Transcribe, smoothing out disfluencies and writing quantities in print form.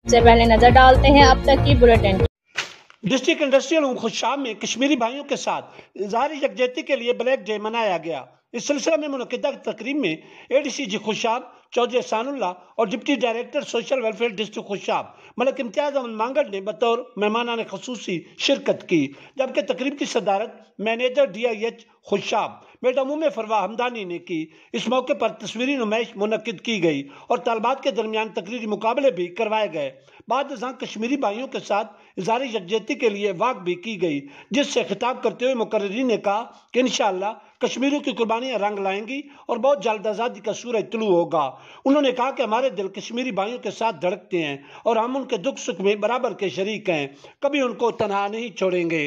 से पहले नजर डालते हैं अब तक की बुलेटिन। डिस्ट्रिक्ट इंडस्ट्रियल खुशाब में कश्मीरी भाइयों के साथ इजहार यकजहती के लिए ब्लैक डे मनाया गया। इस सिलसिले में मुनक़िदा तकरीब में ADCG खुशाब चौधरी एहसानुल्लाह और deputy director social welfare district Khushab Malik Imtiaz Ahmed Mangar ने बतौर मेहमानान खसूसी शिरकत की, जबकि तकरीब की सदारत मैनेजर DIH खुशाब मेडमूम फरवा हमदानी ने की। इस मौके पर तस्वीरी नुमाइश मुनक्किद की गई और तलबात के दरमियान तकरीरी मुकाबले भी करवाए गए। बाद कश्मीरी भाइयों के साथ इजहार यकजहती के लिए वाक भी की गई, जिससे खिताब करते हुए मुकर्रिरीन ने कहा कि इंशाअल्लाह कश्मीरियों की कुर्बानियां रंग लाएंगी और बहुत जल्द आज़ादी का सूरज तुलू होगा। उन्होंने कहा कि हमारे दिल कश्मीरी भाइयों के साथ धड़कते हैं और हम उनके दुख सुख में बराबर के शरीक हैं, कभी उनको तनहा नहीं छोड़ेंगे।